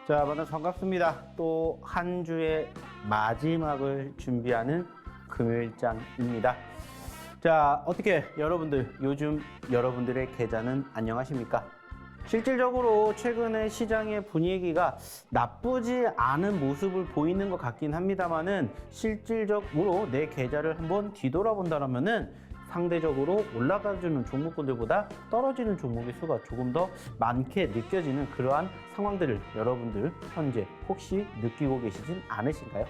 자, 만나서 반갑습니다. 또 한 주의 마지막을 준비하는 금요일장입니다. 자, 어떻게 여러분들, 요즘 여러분들의 계좌는 안녕하십니까? 실질적으로 최근에 시장의 분위기가 나쁘지 않은 모습을 보이는 것 같긴 합니다만은 실질적으로 내 계좌를 한번 뒤돌아본다면은 상대적으로 올라가주는 종목군들보다 떨어지는 종목의 수가 조금 더 많게 느껴지는 그러한 상황들을 여러분들 현재 혹시 느끼고 계시진 않으신가요?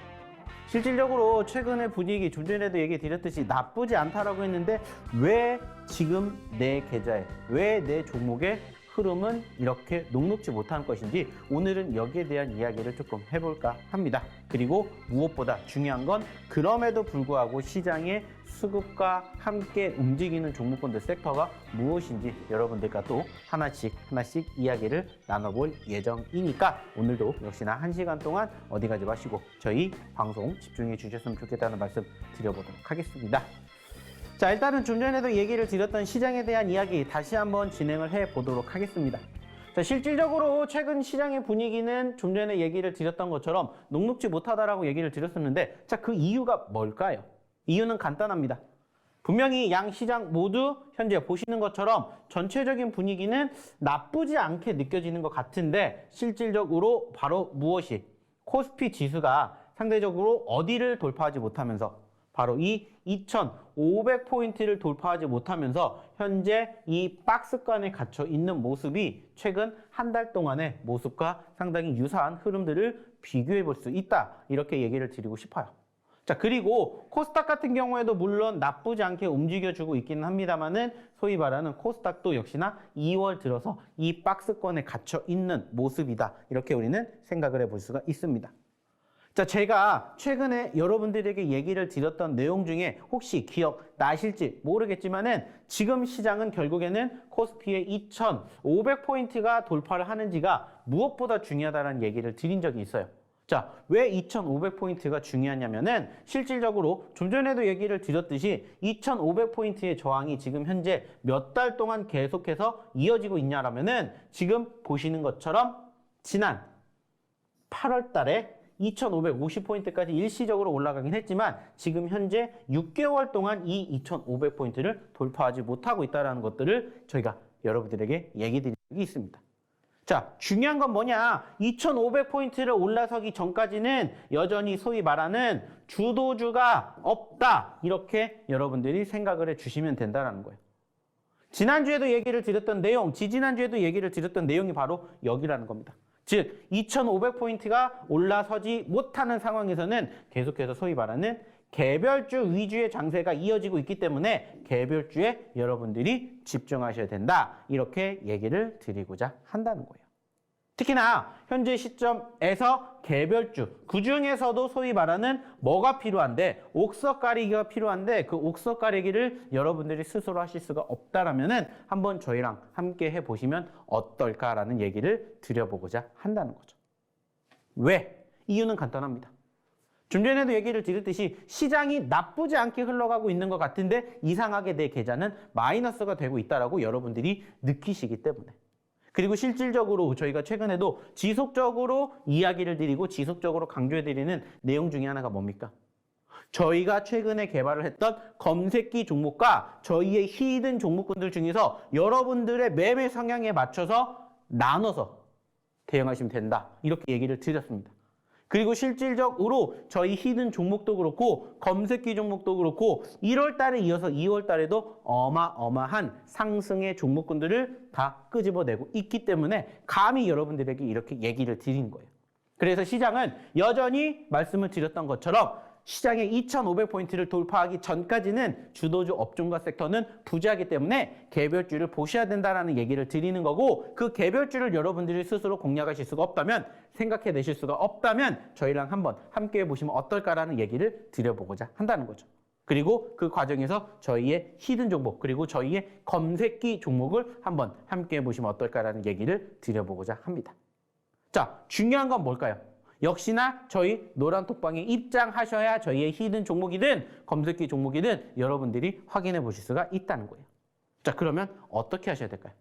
실질적으로 최근의 분위기 좀 전에도 얘기 드렸듯이 나쁘지 않다라고 했는데 왜 지금 내 계좌에, 왜 내 종목의 흐름은 이렇게 녹록지 못한 것인지 오늘은 여기에 대한 이야기를 조금 해볼까 합니다. 그리고 무엇보다 중요한 건 그럼에도 불구하고 시장의 수급과 함께 움직이는 종목군들 섹터가 무엇인지 여러분들과 또 하나씩 이야기를 나눠볼 예정이니까 오늘도 역시나 1시간 동안 어디 가지 마시고 저희 방송 집중해 주셨으면 좋겠다는 말씀 드려보도록 하겠습니다. 자, 일단은 좀 전에도 얘기를 드렸던 시장에 대한 이야기 다시 한번 진행을 해 보도록 하겠습니다. 자, 실질적으로 최근 시장의 분위기는 좀 전에 얘기를 드렸던 것처럼 녹록지 못하다라고 얘기를 드렸었는데 자, 그 이유가 뭘까요? 이유는 간단합니다. 분명히 양 시장 모두 현재 보시는 것처럼 전체적인 분위기는 나쁘지 않게 느껴지는 것 같은데 실질적으로 바로 무엇이 코스피 지수가 상대적으로 어디를 돌파하지 못하면서 바로 이 2,500포인트를 돌파하지 못하면서 현재 이 박스권에 갇혀 있는 모습이 최근 한 달 동안의 모습과 상당히 유사한 흐름들을 비교해 볼 수 있다. 이렇게 얘기를 드리고 싶어요. 자, 그리고 코스닥 같은 경우에도 물론 나쁘지 않게 움직여주고 있기는 합니다만은 소위 말하는 코스닥도 역시나 2월 들어서 이 박스권에 갇혀 있는 모습이다. 이렇게 우리는 생각을 해볼 수가 있습니다. 자, 제가 최근에 여러분들에게 얘기를 드렸던 내용 중에 혹시 기억나실지 모르겠지만은 지금 시장은 결국에는 코스피의 2,500포인트가 돌파를 하는지가 무엇보다 중요하다는 얘기를 드린 적이 있어요. 자, 왜 2,500포인트가 중요하냐면은 실질적으로 좀 전에도 얘기를 드렸듯이 2,500포인트의 저항이 지금 현재 몇 달 동안 계속해서 이어지고 있냐라면은 지금 보시는 것처럼 지난 8월 달에 2,550포인트까지 일시적으로 올라가긴 했지만 지금 현재 6개월 동안 이 2,500포인트를 돌파하지 못하고 있다는 것들을 저희가 여러분들에게 얘기 드린 적이 있습니다. 자, 중요한 건 뭐냐? 2,500포인트를 올라서기 전까지는 여전히 소위 말하는 주도주가 없다. 이렇게 여러분들이 생각을 해주시면 된다는 거예요. 지난주에도 얘기를 드렸던 내용, 지지난주에도 얘기를 드렸던 내용이 바로 여기라는 겁니다. 즉 2,500포인트가 올라서지 못하는 상황에서는 계속해서 소위 말하는 개별주 위주의 장세가 이어지고 있기 때문에 개별주에 여러분들이 집중하셔야 된다. 이렇게 얘기를 드리고자 한다는 거예요. 특히나 현재 시점에서 개별주, 그중에서도 소위 말하는 뭐가 필요한데 옥석 가리기가 필요한데 그 옥석 가리기를 여러분들이 스스로 하실 수가 없다라면은 한번 저희랑 함께 해보시면 어떨까라는 얘기를 드려보고자 한다는 거죠. 왜? 이유는 간단합니다. 좀 전에도 얘기를 드렸듯이 시장이 나쁘지 않게 흘러가고 있는 것 같은데 이상하게 내 계좌는 마이너스가 되고 있다라고 여러분들이 느끼시기 때문에. 그리고 실질적으로 저희가 최근에도 지속적으로 이야기를 드리고 지속적으로 강조해드리는 내용 중에 하나가 뭡니까? 저희가 최근에 개발을 했던 검색기 종목과 저희의 히든 종목군들 중에서 여러분들의 매매 성향에 맞춰서 나눠서 대응하시면 된다. 이렇게 얘기를 드렸습니다. 그리고 실질적으로 저희 히든 종목도 그렇고 검색기 종목도 그렇고 1월 달에 이어서 2월 달에도 어마어마한 상승의 종목군들을 다 끄집어내고 있기 때문에 감히 여러분들에게 이렇게 얘기를 드린 거예요. 그래서 시장은 여전히 말씀을 드렸던 것처럼 시장의 2,500포인트를 돌파하기 전까지는 주도주 업종과 섹터는 부재하기 때문에 개별주를 보셔야 된다는 얘기를 드리는 거고 그 개별주를 여러분들이 스스로 공략하실 수가 없다면 생각해내실 수가 없다면 저희랑 한번 함께 해보시면 어떨까라는 얘기를 드려보고자 한다는 거죠. 그리고 그 과정에서 저희의 히든 종목 그리고 저희의 검색기 종목을 한번 함께 해보시면 어떨까라는 얘기를 드려보고자 합니다. 자, 중요한 건 뭘까요? 역시나 저희 노란톡방에 입장하셔야 저희의 히든 종목이든 검색기 종목이든 여러분들이 확인해 보실 수가 있다는 거예요. 자, 그러면 어떻게 하셔야 될까요?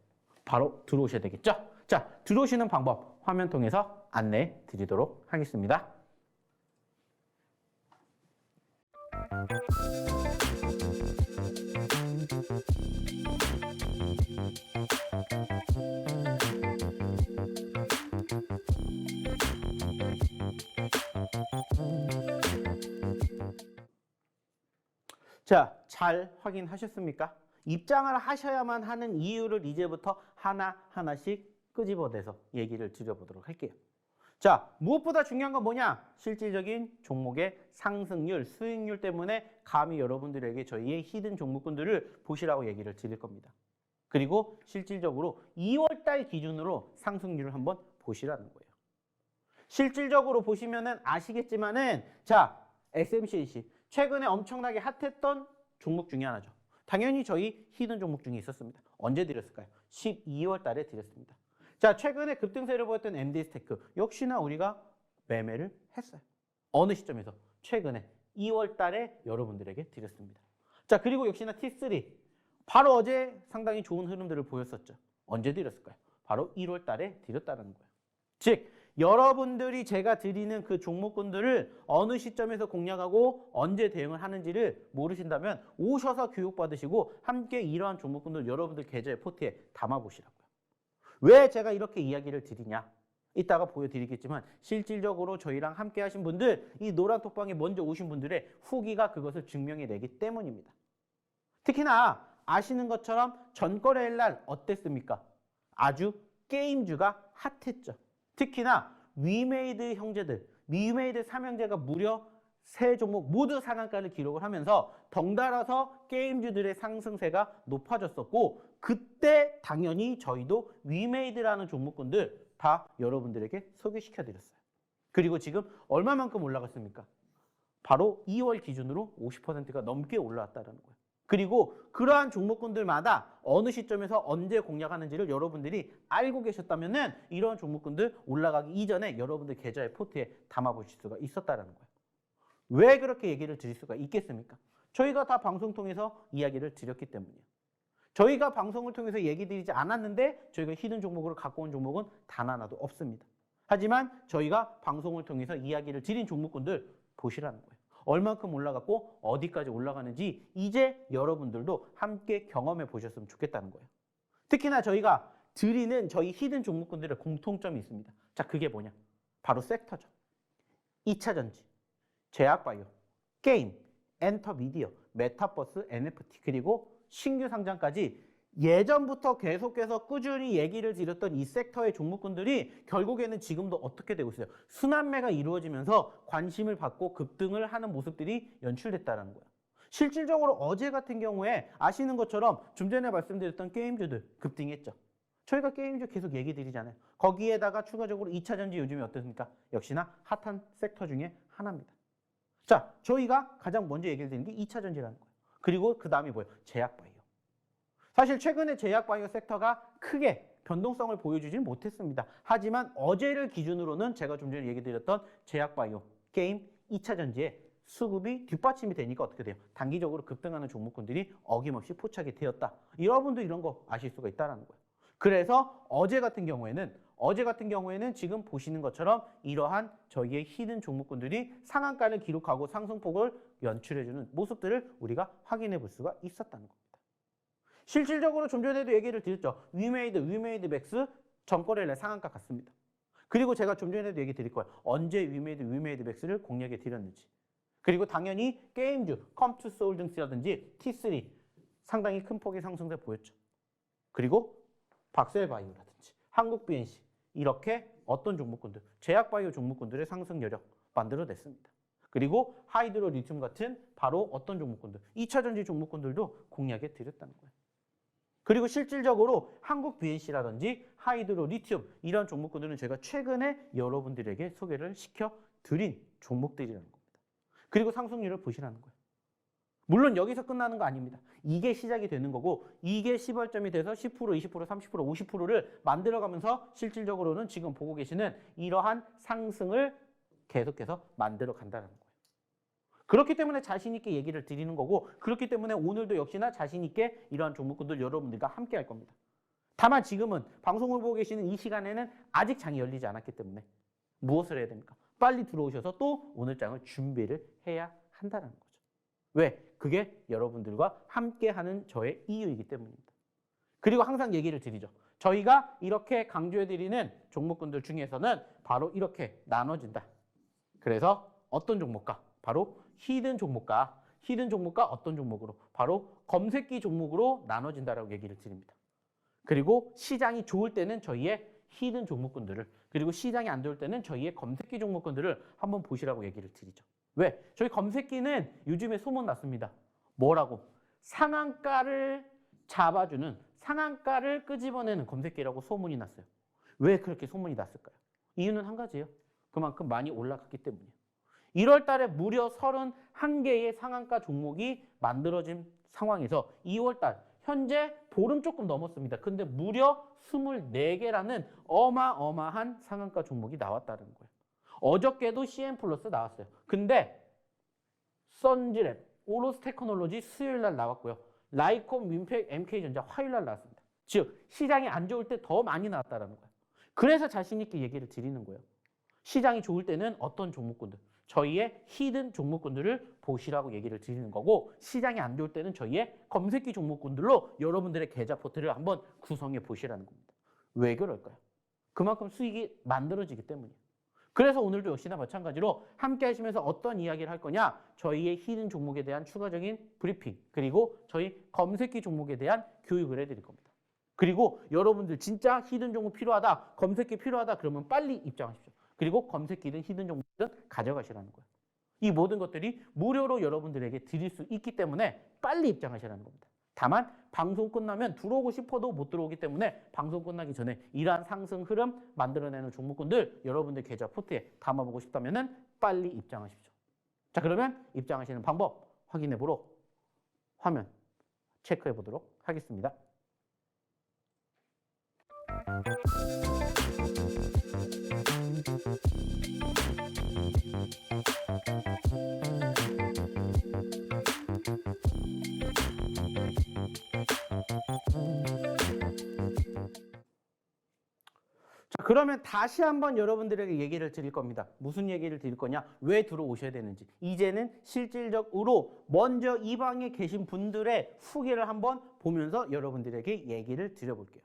바로 들어오셔야 되겠죠? 자, 들어오시는 방법 화면 통해서 안내해 드리도록 하겠습니다. 자, 잘 확인하셨습니까? 입장을 하셔야만 하는 이유를 이제부터 하나하나씩 끄집어내서 얘기를 드려보도록 할게요. 자, 무엇보다 중요한 건 뭐냐? 실질적인 종목의 상승률, 수익률 때문에 감히 여러분들에게 저희의 히든 종목군들을 보시라고 얘기를 드릴 겁니다. 그리고 실질적으로 2월달 기준으로 상승률을 한번 보시라는 거예요. 실질적으로 보시면은 아시겠지만은, 자, SMCNC 최근에 엄청나게 핫했던 종목 중에 하나죠. 당연히 저희 히든 종목 중에 있었습니다. 언제 드렸을까요? 12월 달에 드렸습니다. 자, 최근에 급등세를 보였던 MD스테크 역시나 우리가 매매를 했어요. 어느 시점에서? 최근에 2월 달에 여러분들에게 드렸습니다. 자, 그리고 역시나 T3 바로 어제 상당히 좋은 흐름들을 보였었죠. 언제 드렸을까요? 바로 1월 달에 드렸다는 거예요. 즉, 여러분들이 제가 드리는 그 종목군들을 어느 시점에서 공략하고 언제 대응을 하는지를 모르신다면 오셔서 교육받으시고 함께 이러한 종목군들 여러분들 계좌의 포트에 담아보시라고요. 왜 제가 이렇게 이야기를 드리냐? 이따가 보여드리겠지만 실질적으로 저희랑 함께 하신 분들, 이 노란 톡방에 먼저 오신 분들의 후기가 그것을 증명해내기 때문입니다. 특히나 아시는 것처럼 전거래일 날 어땠습니까? 아주 게임주가 핫했죠. 특히나 위메이드 형제들, 위메이드 삼형제가 무려 3종목 모두 상한가를 기록을 하면서 덩달아서 게임주들의 상승세가 높아졌었고, 그때 당연히 저희도 위메이드라는 종목군들 다 여러분들에게 소개시켜드렸어요. 그리고 지금 얼마만큼 올라갔습니까? 바로 2월 기준으로 50%가 넘게 올라왔다는 거예요. 그리고 그러한 종목군들마다 어느 시점에서 언제 공략하는지를 여러분들이 알고 계셨다면 이런 종목군들 올라가기 이전에 여러분들 계좌의 포트에 담아보실 수가 있었다는 거예요. 왜 그렇게 얘기를 드릴 수가 있겠습니까? 저희가 다 방송 통해서 이야기를 드렸기 때문이에요. 저희가 방송을 통해서 얘기 드리지 않았는데 저희가 히든 종목으로 갖고 온 종목은 단 하나도 없습니다. 하지만 저희가 방송을 통해서 이야기를 드린 종목군들 보시라는 거예요. 얼만큼 올라갔고 어디까지 올라가는지 이제 여러분들도 함께 경험해 보셨으면 좋겠다는 거예요. 특히나 저희가 드리는 저희 히든 종목군들의 공통점이 있습니다. 자, 그게 뭐냐? 바로 섹터죠. 2차전지, 제약바이오, 게임, 엔터미디어, 메타버스, NFT 그리고 신규 상장까지 예전부터 계속해서 꾸준히 얘기를 드렸던 이 섹터의 종목군들이 결국에는 지금도 어떻게 되고 있어요? 순환매가 이루어지면서 관심을 받고 급등을 하는 모습들이 연출됐다는 거예요. 실질적으로 어제 같은 경우에 아시는 것처럼 좀 전에 말씀드렸던 게임주들 급등했죠. 저희가 게임주 계속 얘기 드리잖아요. 거기에다가 추가적으로 2차전지 요즘에 어떻습니까? 역시나 핫한 섹터 중에 하나입니다. 자, 저희가 가장 먼저 얘기를 드리는 게 2차전지라는 거예요. 그리고 그 다음이 뭐예요? 제약바이오. 사실 최근에 제약바이오 섹터가 크게 변동성을 보여주지는 못했습니다. 하지만 어제를 기준으로는 제가 좀 전에 얘기 드렸던 제약바이오, 게임, 2차전지에 수급이 뒷받침이 되니까 어떻게 돼요? 단기적으로 급등하는 종목군들이 어김없이 포착이 되었다. 여러분도 이런 거 아실 수가 있다는 거예요. 그래서 어제 같은 경우에는 지금 보시는 것처럼 이러한 저희의 히든 종목군들이 상한가를 기록하고 상승폭을 연출해주는 모습들을 우리가 확인해 볼 수가 있었다는 겁니다. 실질적으로 좀 전에도 얘기를 드렸죠. 위메이드 맥스 전거래일 상한가 같습니다. 그리고 제가 좀 전에도 얘기 드릴 거예요. 언제 위메이드 맥스를 공략해 드렸는지. 그리고 당연히 게임주, 컴투스 홀딩스라든지 T3 상당히 큰 폭의 상승세 보였죠. 그리고 박셀바이오라든지 한국 BNC 이렇게 어떤 종목군들, 제약바이오 종목군들의 상승 여력 만들어냈습니다. 그리고 하이드로 리튬 같은 바로 어떤 종목군들, 2차전지 종목군들도 공략해 드렸다는 거예요. 그리고 실질적으로 한국 BNC라든지 하이드로 리튬 이런 종목군들은 제가 최근에 여러분들에게 소개를 시켜드린 종목들이라는 겁니다. 그리고 상승률을 보시라는 거예요. 물론 여기서 끝나는 거 아닙니다. 이게 시작이 되는 거고 이게 시발점이 돼서 10%, 20%, 30%, 50%를 만들어가면서 실질적으로는 지금 보고 계시는 이러한 상승을 계속해서 만들어 간다는 거예요. 그렇기 때문에 자신 있게 얘기를 드리는 거고 그렇기 때문에 오늘도 역시나 자신 있게 이러한 종목군들 여러분들과 함께 할 겁니다. 다만 지금은 방송을 보고 계시는 이 시간에는 아직 장이 열리지 않았기 때문에 무엇을 해야 됩니까? 빨리 들어오셔서 또 오늘 장을 준비를 해야 한다는 거죠. 왜? 그게 여러분들과 함께하는 저의 이유이기 때문입니다. 그리고 항상 얘기를 드리죠. 저희가 이렇게 강조해드리는 종목군들 중에서는 바로 이렇게 나눠진다. 그래서 어떤 종목과? 바로 히든 종목과 어떤 종목으로? 바로 검색기 종목으로 나눠진다라고 얘기를 드립니다. 그리고 시장이 좋을 때는 저희의 히든 종목군들을, 그리고 시장이 안 좋을 때는 저희의 검색기 종목군들을 한번 보시라고 얘기를 드리죠. 왜? 저희 검색기는 요즘에 소문 났습니다. 뭐라고? 상한가를 잡아주는, 상한가를 끄집어내는 검색기라고 소문이 났어요. 왜 그렇게 소문이 났을까요? 이유는 한 가지예요. 그만큼 많이 올라갔기 때문이에요. 1월 달에 무려 31개의 상한가 종목이 만들어진 상황에서 2월 달, 현재 보름 조금 넘었습니다. 근데 무려 24개라는 어마어마한 상한가 종목이 나왔다는 거예요. 어저께도 CN 플러스 나왔어요. 근데 선지랩, 오로스 테크놀로지 수요일 날 나왔고요. 라이콤, 윈팩, MK전자 화요일 날 나왔습니다. 즉 시장이 안 좋을 때 더 많이 나왔다는 거예요. 그래서 자신 있게 얘기를 드리는 거예요. 시장이 좋을 때는 어떤 종목군들, 저희의 히든 종목군들을 보시라고 얘기를 드리는 거고, 시장이 안 좋을 때는 저희의 검색기 종목군들로 여러분들의 계좌 포트를 한번 구성해 보시라는 겁니다. 왜 그럴까요? 그만큼 수익이 만들어지기 때문이에요. 그래서 오늘도 역시나 마찬가지로 함께 하시면서 어떤 이야기를 할 거냐, 저희의 히든 종목에 대한 추가적인 브리핑, 그리고 저희 검색기 종목에 대한 교육을 해드릴 겁니다. 그리고 여러분들 진짜 히든 종목 필요하다, 검색기 필요하다 그러면 빨리 입장하십시오. 그리고 검색기든 히든 종목이든 가져가시라는 거예요. 이 모든 것들이 무료로 여러분들에게 드릴 수 있기 때문에 빨리 입장하시라는 겁니다. 다만 방송 끝나면 들어오고 싶어도 못 들어오기 때문에 방송 끝나기 전에 이러한 상승 흐름 만들어내는 종목군들 여러분들 계좌 포트에 담아보고 싶다면 빨리 입장하십시오. 자, 그러면 입장하시는 방법 확인해 보러 화면 체크해 보도록 하겠습니다. 자, 그러면 다시 한번 여러분들에게 얘기를 드릴 겁니다. 무슨 얘기를 드릴 거냐? 왜 들어오셔야 되는지. 이제는 실질적으로 먼저 이 방에 계신 분들의 후기를 한번 보면서 여러분들에게 얘기를 드려볼게요.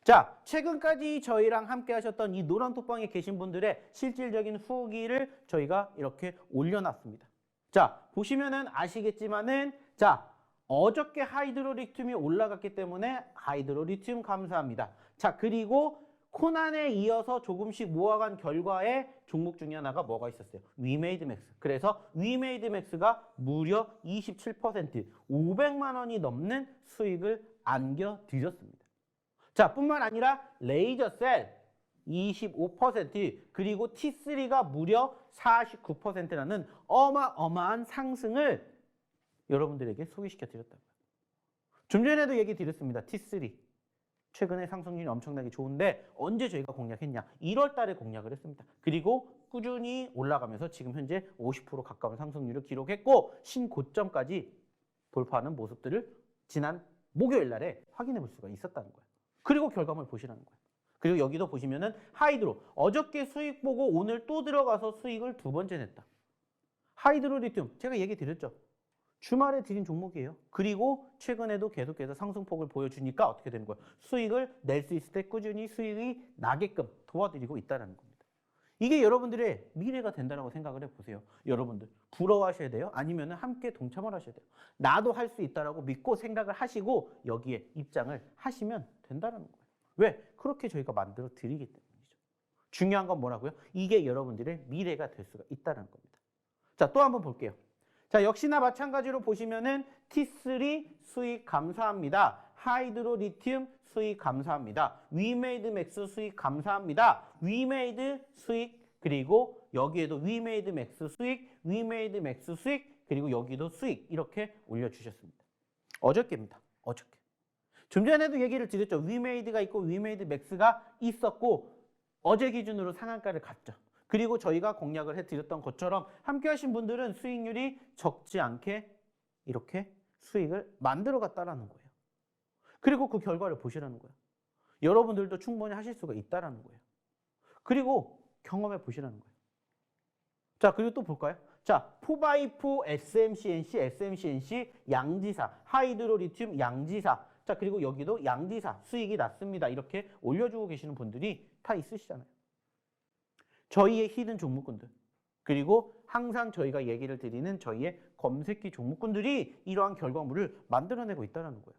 자, 최근까지 저희랑 함께 하셨던 이 노란톡방에 계신 분들의 실질적인 후기를 저희가 이렇게 올려놨습니다. 자, 보시면은 아시겠지만은, 자, 어저께 하이드로리튬이 올라갔기 때문에 하이드로리튬 감사합니다. 자, 그리고 코난에 이어서 조금씩 모아간 결과에 종목 중에 하나가 뭐가 있었어요? 위메이드맥스. 그래서 위메이드맥스가 무려 27%, 500만 원이 넘는 수익을 안겨드렸습니다. 자, 뿐만 아니라 레이저셀 25%, 그리고 T3가 무려 49%라는 어마어마한 상승을 여러분들에게 소개시켜 드렸다고요. 좀 전에도 얘기 드렸습니다. T3. 최근에 상승률이 엄청나게 좋은데 언제 저희가 공략했냐? 1월 달에 공략을 했습니다. 그리고 꾸준히 올라가면서 지금 현재 50% 가까운 상승률을 기록했고 신고점까지 돌파하는 모습들을 지난 목요일 날에 확인해 볼 수가 있었다는 거예요. 그리고 결과물 보시라는 거예요. 그리고 여기도 보시면은 하이드로, 어저께 수익 보고 오늘 또 들어가서 수익을 2번째 냈다. 하이드로 리튬 제가 얘기 드렸죠. 주말에 드린 종목이에요. 그리고 최근에도 계속해서 상승폭을 보여주니까 어떻게 되는 거예요? 수익을 낼 수 있을 때 꾸준히 수익이 나게끔 도와드리고 있다는 겁니다. 이게 여러분들의 미래가 된다고 생각을 해보세요. 여러분들 부러워하셔야 돼요? 아니면 함께 동참을 하셔야 돼요? 나도 할 수 있다라고 믿고 생각을 하시고 여기에 입장을 하시면 된다는 거예요. 왜? 그렇게 저희가 만들어 드리기 때문이죠. 중요한 건 뭐라고요? 이게 여러분들의 미래가 될 수가 있다는 겁니다. 자, 또 한번 볼게요. 자, 역시나 마찬가지로 보시면은 T3 수익 감사합니다. 하이드로 리튬 수익 감사합니다. 위메이드 맥스 수익 감사합니다. 위메이드 수익, 그리고 여기에도 위메이드 맥스 수익, 위메이드 맥스 수익, 그리고 여기도 수익 이렇게 올려주셨습니다. 어저께입니다. 어저께. 좀 전에도 얘기를 드렸죠. 위메이드가 있고 위메이드 맥스가 있었고 어제 기준으로 상한가를 갔죠. 그리고 저희가 공략을 해드렸던 것처럼 함께 하신 분들은 수익률이 적지 않게 이렇게 수익을 만들어 갔다라는 거예요. 그리고 그 결과를 보시라는 거예요. 여러분들도 충분히 하실 수가 있다라는 거예요. 그리고 경험해 보시라는 거예요. 자, 그리고 또 볼까요? 자, 4x4 SMCNC, SMCNC 양지사, 하이드로리튬 양지사. 자, 그리고 여기도 양지사 수익이 났습니다. 이렇게 올려주고 계시는 분들이 다 있으시잖아요. 저희의 히든 종목군들. 그리고 항상 저희가 얘기를 드리는 저희의 검색기 종목군들이 이러한 결과물을 만들어내고 있다는 거예요.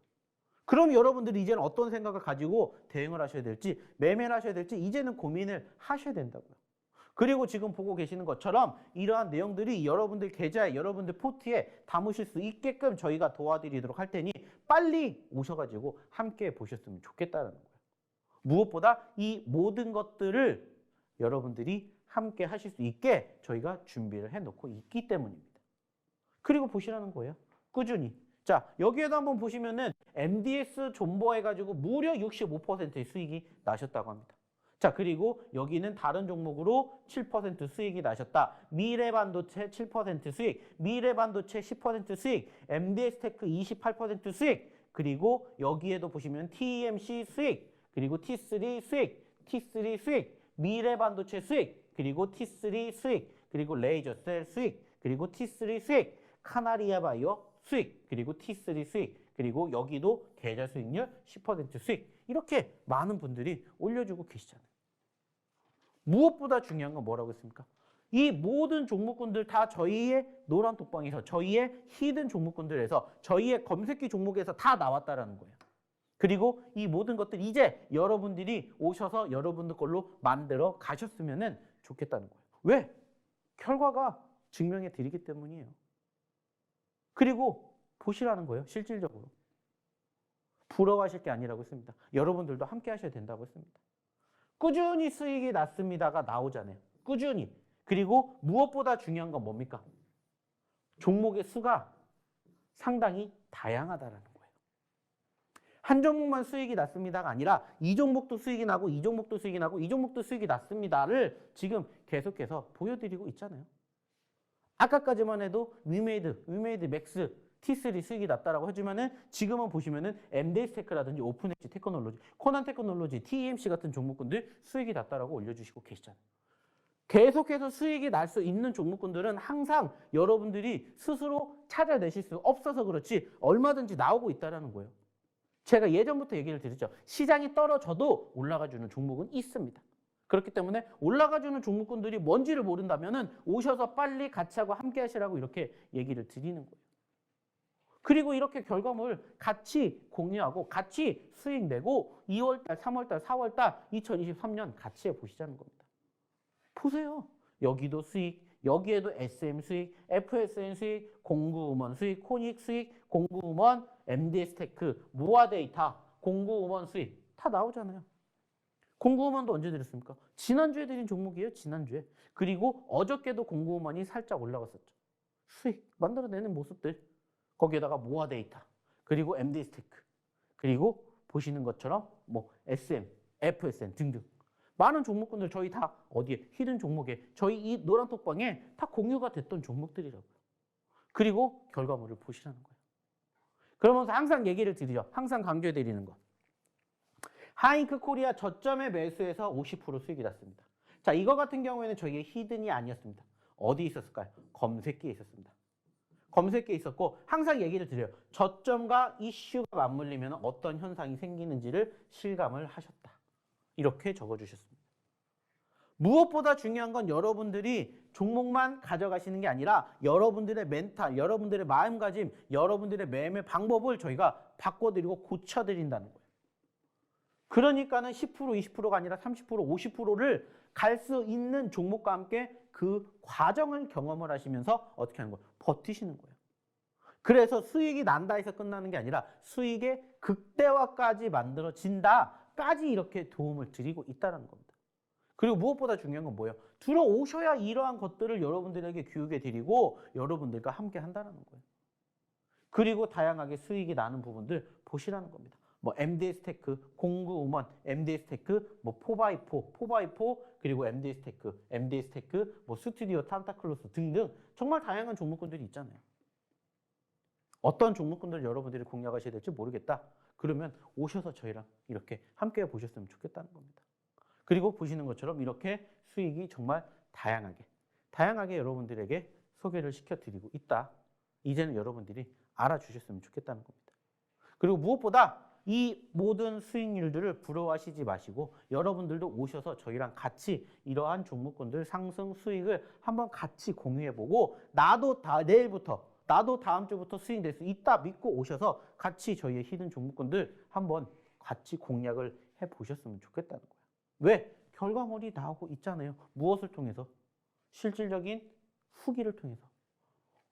그럼 여러분들이 이제는 어떤 생각을 가지고 대응을 하셔야 될지, 매매를 하셔야 될지 이제는 고민을 하셔야 된다고요. 그리고 지금 보고 계시는 것처럼 이러한 내용들이 여러분들 계좌에, 여러분들 포트에 담으실 수 있게끔 저희가 도와드리도록 할 테니 빨리 오셔가지고 함께 보셨으면 좋겠다는 거예요. 무엇보다 이 모든 것들을 여러분들이 함께 하실 수 있게 저희가 준비를 해놓고 있기 때문입니다. 그리고 보시라는 거예요. 꾸준히. 자, 여기에도 한번 보시면은 MDS 존버해가지고 무려 65%의 수익이 나셨다고 합니다. 자, 그리고 여기는 다른 종목으로 7% 수익이 나셨다. 미래반도체 7% 수익, 미래반도체 10% 수익, MDS테크 28% 수익, 그리고 여기에도 보시면 TMC 수익, 그리고 T3 수익, T3 수익, 미래반도체 수익, 그리고 T3 수익, 그리고 레이저셀 수익, 그리고 T3 수익, 카나리아 바이오 수익, 그리고 T3 수익, 그리고 여기도 계좌 수익률 10% 수익. 이렇게 많은 분들이 올려주고 계시잖아요. 무엇보다 중요한 건 뭐라고 했습니까? 이 모든 종목군들 다 저희의 노란 톡방에서, 저희의 히든 종목군들에서, 저희의 검색기 종목에서 다 나왔다라는 거예요. 그리고 이 모든 것들 이제 여러분들이 오셔서 여러분들 걸로 만들어 가셨으면 좋겠다는 거예요. 왜? 결과가 증명해 드리기 때문이에요. 그리고 보시라는 거예요. 실질적으로. 부러워하실 게 아니라고 했습니다. 여러분들도 함께 하셔야 된다고 했습니다. 꾸준히 수익이 났습니다가 나오잖아요. 꾸준히. 그리고 무엇보다 중요한 건 뭡니까? 종목의 수가 상당히 다양하다라는 거예요. 한 종목만 수익이 났습니다가 아니라 이 종목도 수익이 나고 이 종목도 수익이 나고 이 종목도 수익이 났습니다를 지금 계속해서 보여드리고 있잖아요. 아까까지만 해도 위메이드 맥스, T3 수익이 났다라고 해주면은 지금은 보시면은 MDS테크라든지 오픈엣지 테크놀로지, 코난 테크놀로지, TEMC 같은 종목군들 수익이 났다라고 올려주시고 계시잖아요. 계속해서 수익이 날 수 있는 종목군들은 항상 여러분들이 스스로 찾아내실 수 없어서 그렇지 얼마든지 나오고 있다는 거예요. 제가 예전부터 얘기를 드렸죠. 시장이 떨어져도 올라가주는 종목은 있습니다. 그렇기 때문에 올라가주는 종목군들이 뭔지를 모른다면은 오셔서 빨리 같이 하고 함께 하시라고 이렇게 얘기를 드리는 거예요. 그리고 이렇게 결과물 같이 공유하고 같이 수익 내고 2월달, 3월달, 4월달 2023년 같이 해보시자는 겁니다. 보세요. 여기도 수익, 여기에도 SM 수익, FSN 수익, 공구음원 수익, 코닉 수익, 공구음원, MDS테크, 모아데이터, 공구음원 수익 다 나오잖아요. 공구음원도 언제 드렸습니까? 지난주에 드린 종목이에요. 지난주에. 그리고 어저께도 공구음원이 살짝 올라갔었죠. 수익 만들어내는 모습들. 거기에다가 모아데이터, 그리고 MD스테크, 그리고 보시는 것처럼 뭐 SM, FSN 등등 많은 종목군들 저희 다 어디에? 히든 종목에 저희 이 노란 톡방에 다 공유가 됐던 종목들이라고요. 그리고 결과물을 보시라는 거예요. 그러면서 항상 얘기를 드리죠. 항상 강조해 드리는 것. 하이크 코리아 저점의 매수에서 50% 수익이 났습니다. 자, 이거 같은 경우에는 저희의 히든이 아니었습니다. 어디 있었을까요? 검색기에 있었습니다. 검색기에 있었고 항상 얘기를 드려요. 저점과 이슈가 맞물리면 어떤 현상이 생기는지를 실감을 하셨다. 이렇게 적어주셨습니다. 무엇보다 중요한 건 여러분들이 종목만 가져가시는 게 아니라 여러분들의 멘탈, 여러분들의 마음가짐, 여러분들의 매매 방법을 저희가 바꿔드리고 고쳐드린다는 거예요. 그러니까는 10%, 20%가 아니라 30%, 50%를 갈 수 있는 종목과 함께 그 과정을 경험을 하시면서 어떻게 하는 거예요? 버티시는 거예요. 그래서 수익이 난다 해서 끝나는 게 아니라 수익의 극대화까지 만들어진다까지 이렇게 도움을 드리고 있다는 겁니다. 그리고 무엇보다 중요한 건 뭐예요? 들어오셔야 이러한 것들을 여러분들에게 교육해 드리고 여러분들과 함께 한다는 거예요. 그리고 다양하게 수익이 나는 부분들 보시라는 겁니다. 뭐 MD스테크, 공구음원, MD스테크, 뭐 4x4, 그리고 MD스테크, 뭐 스튜디오 산타클로스 등등 정말 다양한 종목군들이 있잖아요. 어떤 종목군들을 여러분들이 공략하셔야 될지 모르겠다. 그러면 오셔서 저희랑 이렇게 함께 보셨으면 좋겠다는 겁니다. 그리고 보시는 것처럼 이렇게 수익이 정말 다양하게 여러분들에게 소개를 시켜드리고 있다. 이제는 여러분들이 알아주셨으면 좋겠다는 겁니다. 그리고 무엇보다 이 모든 수익률들을 부러워하시지 마시고 여러분들도 오셔서 저희랑 같이 이러한 종목군들 상승 수익을 한번 같이 공유해보고 나도 다음 주부터 수익 낼 수 있다 믿고 오셔서 같이 저희의 히든 종목군들 한번 같이 공략을 해보셨으면 좋겠다는 거예요. 왜? 결과물이 나오고 있잖아요. 무엇을 통해서? 실질적인 후기를 통해서.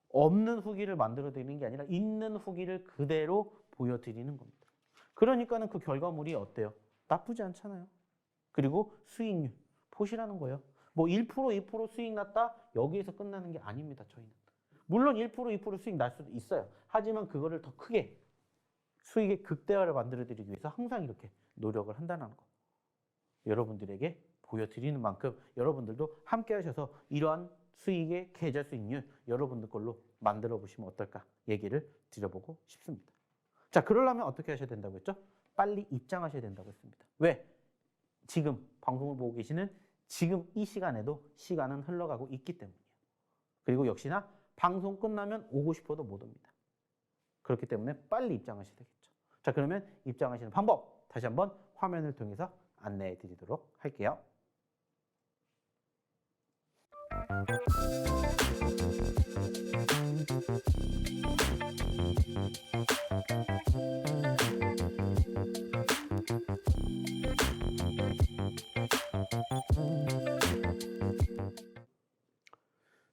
없는 후기를 만들어드리는 게 아니라 있는 후기를 그대로 보여드리는 겁니다. 그러니까는 그 결과물이 어때요? 나쁘지 않잖아요. 그리고 수익률 보시라는 거예요. 뭐 1%, 2% 수익 났다? 여기에서 끝나는 게 아닙니다. 저희는. 물론 1%, 2% 수익 날 수도 있어요. 하지만 그거를 더 크게 수익의 극대화를 만들어드리기 위해서 항상 이렇게 노력을 한다는 거. 여러분들에게 보여드리는 만큼 여러분들도 함께 하셔서 이러한 수익의 계좌 수익률 여러분들 걸로 만들어 보시면 어떨까 얘기를 드려보고 싶습니다. 자, 그러려면 어떻게 하셔야 된다고 했죠? 빨리 입장하셔야 된다고 했습니다. 왜? 지금 방송을 보고 계시는 지금 이 시간에도 시간은 흘러가고 있기 때문이에요. 그리고 역시나 방송 끝나면 오고 싶어도 못 옵니다. 그렇기 때문에 빨리 입장하셔야 되겠죠. 자, 그러면 입장하시는 방법 다시 한번 화면을 통해서 안내해 드리도록 할게요.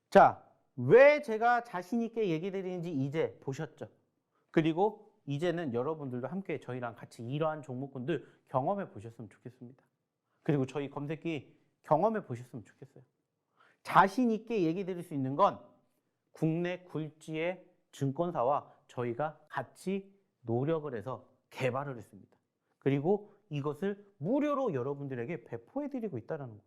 자, 왜 제가 자신 있게 얘기 드리는지 이제 보셨죠? 그리고 이제는 여러분들도 함께 저희랑 같이 이러한 종목군들 경험해 보셨으면 좋겠습니다. 그리고 저희 검색기 경험해 보셨으면 좋겠어요. 자신 있게 얘기 드릴 수 있는 건 국내 굴지의 증권사와 저희가 같이 노력을 해서 개발을 했습니다. 그리고 이것을 무료로 여러분들에게 배포해 드리고 있다는 거예요.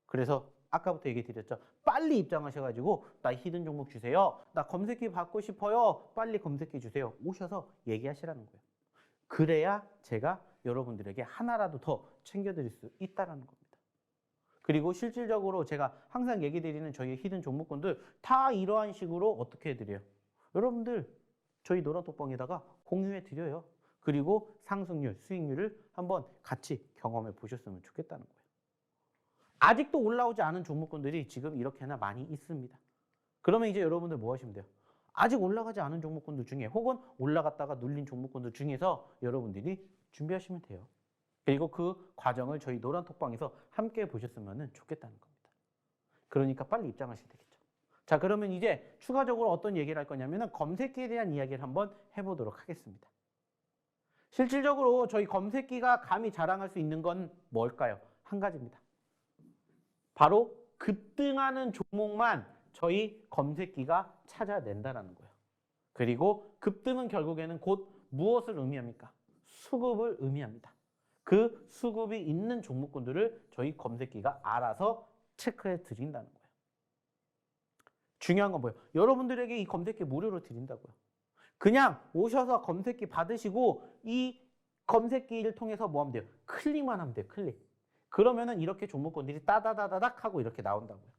그래서 아까부터 얘기 드렸죠. 빨리 입장하셔가지고 나 히든 종목 주세요. 나 검색기 받고 싶어요. 빨리 검색기 주세요. 오셔서 얘기하시라는 거예요. 그래야 제가 여러분들에게 하나라도 더 챙겨드릴 수 있다는 겁니다. 그리고 실질적으로 제가 항상 얘기 드리는 저희 히든 종목군들 다 이러한 식으로 어떻게 해드려요? 여러분들 저희 노란톡방에다가 공유해 드려요. 그리고 상승률, 수익률을 한번 같이 경험해 보셨으면 좋겠다는 거예요. 아직도 올라오지 않은 종목군들이 지금 이렇게나 많이 있습니다. 그러면 이제 여러분들 뭐 하시면 돼요? 아직 올라가지 않은 종목군들 중에 혹은 올라갔다가 눌린 종목군들 중에서 여러분들이 준비하시면 돼요. 그리고 그 과정을 저희 노란톡방에서 함께 보셨으면 좋겠다는 겁니다. 그러니까 빨리 입장하셔야 되겠죠. 자, 그러면 이제 추가적으로 어떤 얘기를 할 거냐면 검색기에 대한 이야기를 한번 해보도록 하겠습니다. 실질적으로 저희 검색기가 감히 자랑할 수 있는 건 뭘까요? 한 가지입니다. 바로 급등하는 종목만 저희 검색기가 찾아낸다는 거예요. 그리고 급등은 결국에는 곧 무엇을 의미합니까? 수급을 의미합니다. 그 수급이 있는 종목군들을 저희 검색기가 알아서 체크해 드린다는 거예요. 중요한 건 뭐예요? 여러분들에게 이 검색기 무료로 드린다고요. 그냥 오셔서 검색기 받으시고 이 검색기를 통해서 뭐 하면 돼요? 클릭만 하면 돼요. 클릭. 그러면은 이렇게 종목군들이 따다다다닥 하고 이렇게 나온다고요.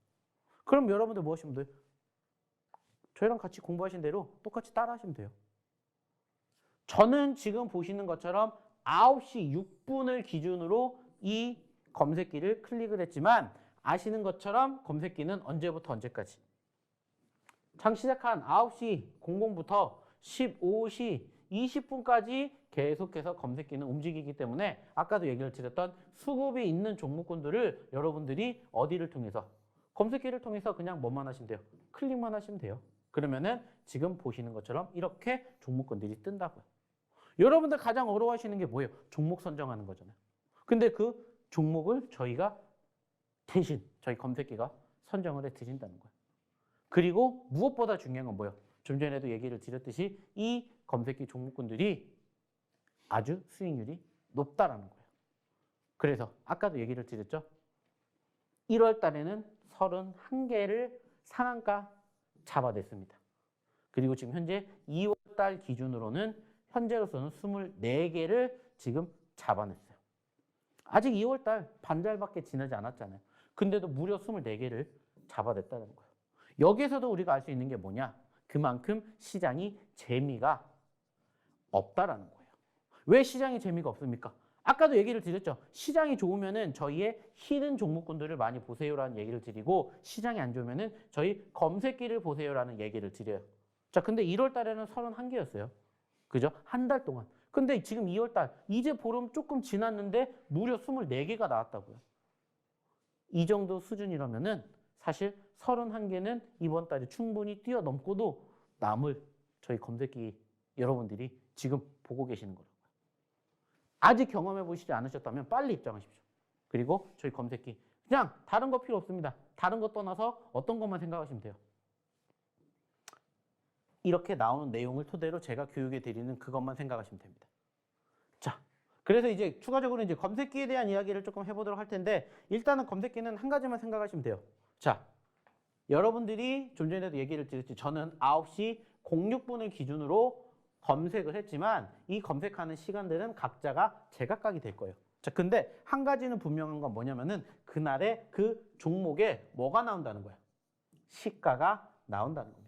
그럼 여러분들 뭐 하시면 돼요? 저희랑 같이 공부하신 대로 똑같이 따라 하시면 돼요. 저는 지금 보시는 것처럼 9시 6분을 기준으로 이 검색기를 클릭을 했지만 아시는 것처럼 검색기는 언제부터 언제까지? 장 시작한 9시 00부터 15시 20분까지 계속해서 검색기는 움직이기 때문에 아까도 얘기를 드렸던 수급이 있는 종목군들을 여러분들이 어디를 통해서? 검색기를 통해서 그냥 뭐만 하시면 돼요? 클릭만 하시면 돼요. 그러면은 지금 보시는 것처럼 이렇게 종목군들이 뜬다고요. 여러분들 가장 어려워하시는 게 뭐예요? 종목 선정하는 거잖아요. 근데 그 종목을 저희가 대신 저희 검색기가 선정을 해 드린다는 거예요. 그리고 무엇보다 중요한 건 뭐예요? 좀 전에도 얘기를 드렸듯이 이 검색기 종목군들이 아주 수익률이 높다라는 거예요. 그래서 아까도 얘기를 드렸죠. 1월 달에는 31개를 상한가 잡아냈습니다. 그리고 지금 현재 2월 달 기준으로는 현재로서는 24개를 지금 잡아냈어요. 아직 2월달 반달밖에 지나지 않았잖아요. 근데도 무려 24개를 잡아냈다는 거예요. 여기에서도 우리가 알 수 있는 게 뭐냐? 그만큼 시장이 재미가 없다라는 거예요. 왜 시장이 재미가 없습니까? 아까도 얘기를 드렸죠. 시장이 좋으면은 저희의 히든 종목군들을 많이 보세요라는 얘기를 드리고, 시장이 안 좋으면은 저희 검색기를 보세요라는 얘기를 드려요. 자, 근데 1월 달에는 31개였어요. 그죠? 한 달 동안. 근데 지금 2월 달, 이제 보름 조금 지났는데 무려 24개가 나왔다고요. 이 정도 수준이라면은 사실 31개는 이번 달에 충분히 뛰어넘고도 남을 저희 검색기 여러분들이 지금 보고 계시는 거라고요. 아직 경험해 보시지 않으셨다면 빨리 입장하십시오. 그리고 저희 검색기 그냥 다른 거 필요 없습니다. 다른 거 떠나서 어떤 것만 생각하시면 돼요. 이렇게 나오는 내용을 토대로 제가 교육해 드리는 그것만 생각하시면 됩니다. 자, 그래서 이제 추가적으로 이제 검색기에 대한 이야기를 조금 해보도록 할 텐데, 일단은 검색기는 한 가지만 생각하시면 돼요. 자, 여러분들이 좀 전에도 얘기를 드렸지, 저는 9시 06분을 기준으로 검색을 했지만 이 검색하는 시간들은 각자가 제각각이 될 거예요. 자, 근데 한 가지는 분명한 건 뭐냐면은 그날의 그 종목에 뭐가 나온다는 거야? 시가가 나온다는 겁니다.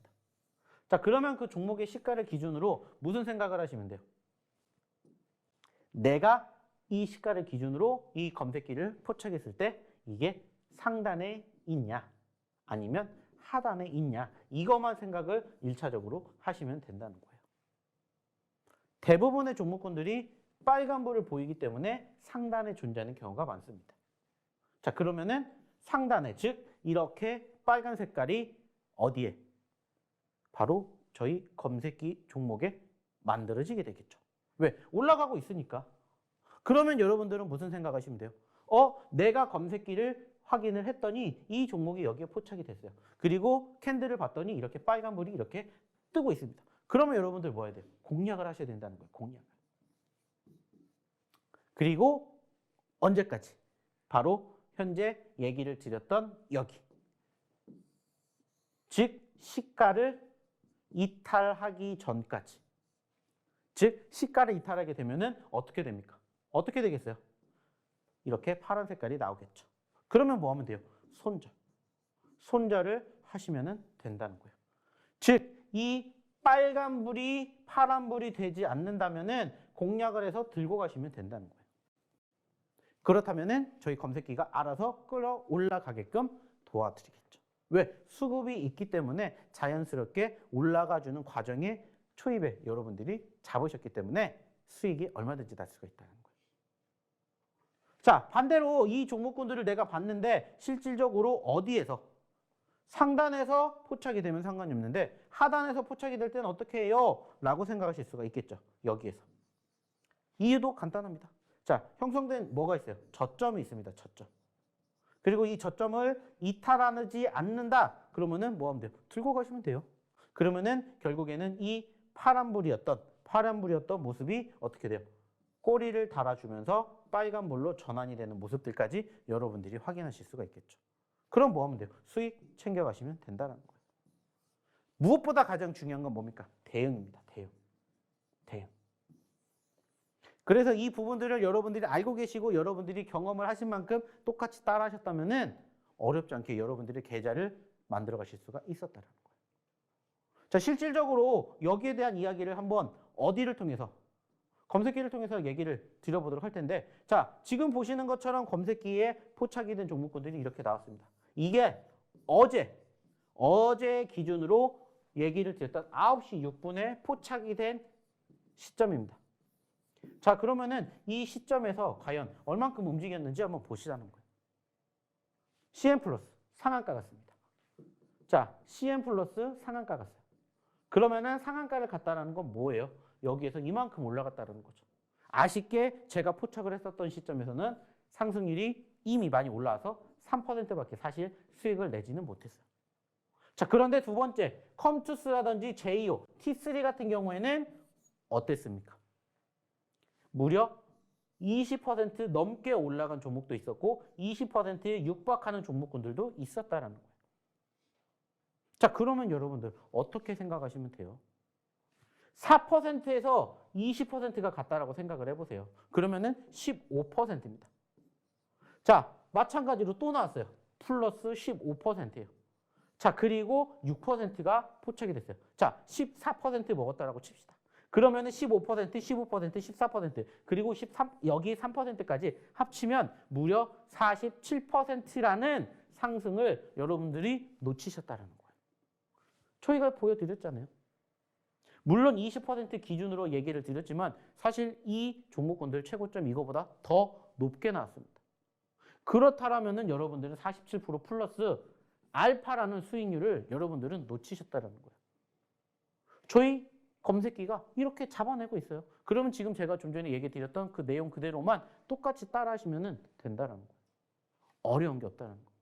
자, 그러면 그 종목의 시가를 기준으로 무슨 생각을 하시면 돼요? 내가 이 시가를 기준으로 이 검색기를 포착했을 때 이게 상단에 있냐 아니면 하단에 있냐, 이것만 생각을 1차적으로 하시면 된다는 거예요. 대부분의 종목군들이 빨간불을 보이기 때문에 상단에 존재하는 경우가 많습니다. 자, 그러면은 상단에, 즉 이렇게 빨간 색깔이 어디에? 바로 저희 검색기 종목에 만들어지게 되겠죠. 왜? 올라가고 있으니까. 그러면 여러분들은 무슨 생각하시면 돼요? 내가 검색기를 확인을 했더니 이 종목이 여기에 포착이 됐어요. 그리고 캔들을 봤더니 이렇게 빨간불이 이렇게 뜨고 있습니다. 그러면 여러분들 뭐 해야 돼요? 공략을 하셔야 된다는 거예요. 공략을. 그리고 언제까지? 바로 현재 얘기를 드렸던 여기. 즉 시가를 이탈하기 전까지. 즉 시가를 이탈하게 되면은 어떻게 됩니까? 어떻게 되겠어요? 이렇게 파란 색깔이 나오겠죠. 그러면 뭐 하면 돼요? 손절. 손절을 하시면 된다는 거예요. 즉 이 빨간불이 파란불이 되지 않는다면은 공략을 해서 들고 가시면 된다는 거예요. 그렇다면은 저희 검색기가 알아서 끌어 올라가게끔 도와드리겠죠. 왜? 수급이 있기 때문에 자연스럽게 올라가주는 과정에 초입에 여러분들이 잡으셨기 때문에 수익이 얼마든지 날 수가 있다는 거예요. 자, 반대로 이 종목군들을 내가 봤는데 실질적으로 어디에서? 상단에서 포착이 되면 상관이 없는데 하단에서 포착이 될 때는 어떻게 해요? 라고 생각하실 수가 있겠죠. 여기에서. 이유도 간단합니다. 자, 형성된 뭐가 있어요? 저점이 있습니다. 저점. 그리고 이 저점을 이탈하지 않는다. 그러면은 뭐 하면 돼요? 들고 가시면 돼요. 그러면은 결국에는 이 파란불이었던 모습이 어떻게 돼요? 꼬리를 달아주면서 빨간불로 전환이 되는 모습들까지 여러분들이 확인하실 수가 있겠죠. 그럼 뭐 하면 돼요? 수익 챙겨가시면 된다는 거예요. 무엇보다 가장 중요한 건 뭡니까? 대응입니다. 대응. 대응. 그래서 이 부분들을 여러분들이 알고 계시고 여러분들이 경험을 하신 만큼 똑같이 따라 하셨다면은 어렵지 않게 여러분들의 계좌를 만들어 가실 수가 있었다는 거예요. 자, 실질적으로 여기에 대한 이야기를 한번 어디를 통해서? 검색기를 통해서 얘기를 드려보도록 할 텐데, 자, 지금 보시는 것처럼 검색기에 포착이 된 종목군들이 이렇게 나왔습니다. 이게 어제 기준으로 얘기를 드렸던 9시 6분에 포착이 된 시점입니다. 자, 그러면은 이 시점에서 과연 얼만큼 움직였는지 한번 보시자는 거예요. CN 플러스 상한가 같습니다. 자, CN 플러스 상한가 같어요. 그러면은 상한가를 갔다라는 건 뭐예요? 여기에서 이만큼 올라갔다는 거죠. 아쉽게 제가 포착을 했었던 시점에서는 상승률이 이미 많이 올라와서 3%밖에 사실 수익을 내지는 못했어요. 자, 그런데 두 번째, 컴투스라든지 제이오, T3 같은 경우에는 어땠습니까? 무려 20% 넘게 올라간 종목도 있었고 20%에 육박하는 종목군들도 있었다라는 거예요. 자, 그러면 여러분들 어떻게 생각하시면 돼요? 4%에서 20%가 같다라고 생각을 해보세요. 그러면은 15%입니다. 자, 마찬가지로 또 나왔어요. 플러스 15%예요. 자, 그리고 6%가 포착이 됐어요. 자, 14% 먹었다라고 칩시다. 그러면은 15%, 15%, 14%, 그리고 13, 여기 3%까지 합치면 무려 47%라는 상승을 여러분들이 놓치셨다는 거예요. 저희가 보여드렸잖아요. 물론 20% 기준으로 얘기를 드렸지만 사실 이 종목군들 최고점 이거보다 더 높게 나왔습니다. 그렇다면은 여러분들은 47% 플러스 알파라는 수익률을 여러분들은 놓치셨다는 거예요. 저희 검색기가 이렇게 잡아내고 있어요. 그러면 지금 제가 좀 전에 얘기 드렸던 그 내용 그대로만 똑같이 따라 하시면 된다는 거예요. 어려운 게 없다는 겁니다.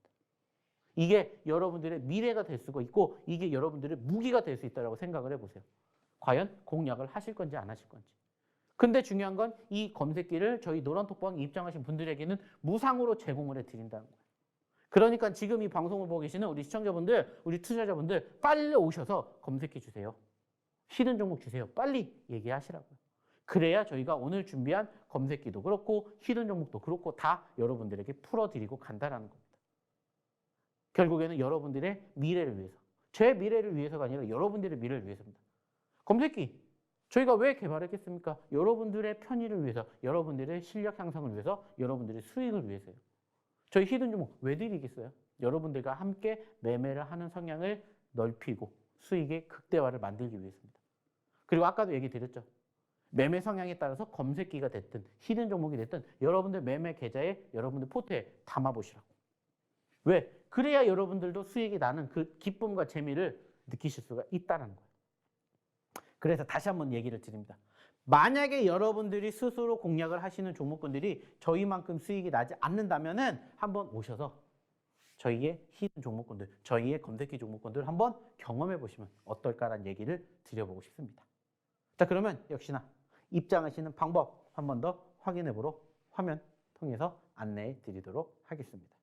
이게 여러분들의 미래가 될 수가 있고 이게 여러분들의 무기가 될 수 있다고 생각을 해보세요. 과연 공략을 하실 건지 안 하실 건지. 근데 중요한 건 이 검색기를 저희 노란톡방에 입장하신 분들에게는 무상으로 제공을 해드린다는 거예요. 그러니까 지금 이 방송을 보고 계시는 우리 시청자분들, 우리 투자자분들 빨리 오셔서 검색해 주세요. 히든 종목 주세요. 빨리 얘기하시라고요. 그래야 저희가 오늘 준비한 검색기도 그렇고 히든 종목도 그렇고 다 여러분들에게 풀어드리고 간다는 겁니다. 결국에는 여러분들의 미래를 위해서. 제 미래를 위해서가 아니라 여러분들의 미래를 위해서입니다. 검색기 저희가 왜 개발했겠습니까? 여러분들의 편의를 위해서, 여러분들의 실력 향상을 위해서, 여러분들의 수익을 위해서요. 저희 히든 종목 왜 드리겠어요? 여러분들과 함께 매매를 하는 성향을 넓히고 수익의 극대화를 만들기 위해서입니다. 그리고 아까도 얘기 드렸죠. 매매 성향에 따라서 검색기가 됐든 히든 종목이 됐든 여러분들 매매 계좌에 여러분들 포트에 담아보시라고. 왜? 그래야 여러분들도 수익이 나는 그 기쁨과 재미를 느끼실 수가 있다는 거예요. 그래서 다시 한번 얘기를 드립니다. 만약에 여러분들이 스스로 공략을 하시는 종목군들이 저희만큼 수익이 나지 않는다면은 한번 오셔서 저희의 히든 종목군들, 저희의 검색기 종목군들 한번 경험해 보시면 어떨까라는 얘기를 드려보고 싶습니다. 자, 그러면 역시나 입장하시는 방법 한 번 더 확인해 보러 화면 통해서 안내해 드리도록 하겠습니다.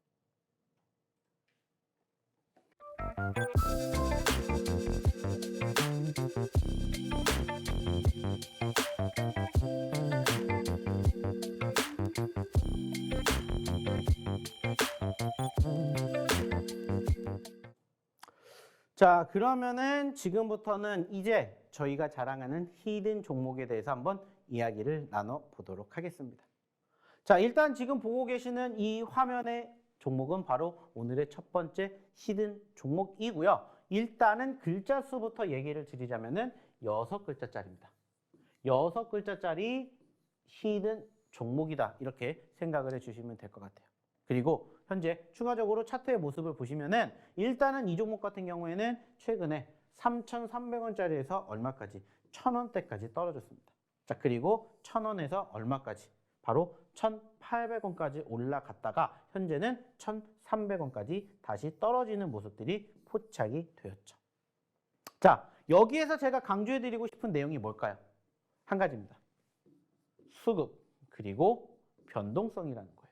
자, 그러면은 지금부터는 이제 저희가 자랑하는 히든 종목에 대해서 한번 이야기를 나눠보도록 하겠습니다. 자, 일단 지금 보고 계시는 이 화면의 종목은 바로 오늘의 첫 번째 히든 종목이고요. 일단은 글자 수부터 얘기를 드리자면은 6글자짜리입니다. 6글자짜리 히든 종목이다. 이렇게 생각을 해주시면 될 것 같아요. 그리고 현재 추가적으로 차트의 모습을 보시면은 일단은 이 종목 같은 경우에는 최근에 3,300원짜리에서 얼마까지? 1,000원대까지 떨어졌습니다. 자, 그리고 1,000원에서 얼마까지? 바로 1,800원까지 올라갔다가 현재는 1,300원까지 다시 떨어지는 모습들이 포착이 되었죠. 자, 여기에서 제가 강조해드리고 싶은 내용이 뭘까요? 한 가지입니다. 수급 그리고 변동성이라는 거예요.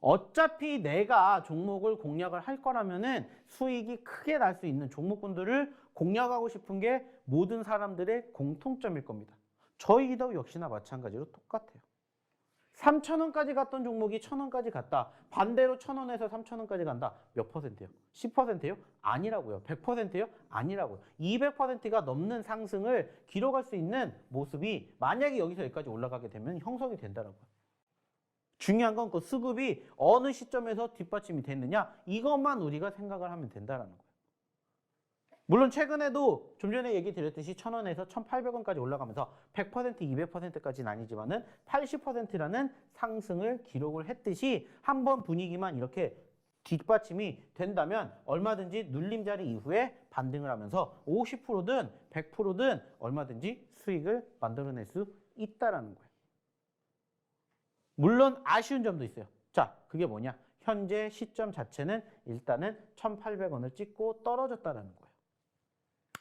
어차피 내가 종목을 공략을 할 거라면은 수익이 크게 날 수 있는 종목군들을 공략하고 싶은 게 모든 사람들의 공통점일 겁니다. 저희도 역시나 마찬가지로 똑같아요. 3,000원까지 갔던 종목이 1,000원까지 갔다. 반대로 1,000원에서 3,000원까지 간다. 몇 퍼센트요? 10%요? 아니라고요. 100%요? 아니라고요. 200%가 넘는 상승을 기록할 수 있는 모습이 만약에 여기서 여기까지 올라가게 되면 형성이 된다라고요. 중요한 건 그 수급이 어느 시점에서 뒷받침이 됐느냐 이것만 우리가 생각을 하면 된다는 거예요. 물론 최근에도 좀 전에 얘기 드렸듯이 1,000원에서 1,800원까지 올라가면서 100%, 200%까지는 아니지만은 80%라는 상승을 기록을 했듯이 한번 분위기만 이렇게 뒷받침이 된다면 얼마든지 눌림자리 이후에 반등을 하면서 50%든 100%든 얼마든지 수익을 만들어낼 수 있다라는 거예요. 물론 아쉬운 점도 있어요. 자, 그게 뭐냐? 현재 시점 자체는 일단은 1,800원을 찍고 떨어졌다는 거예요.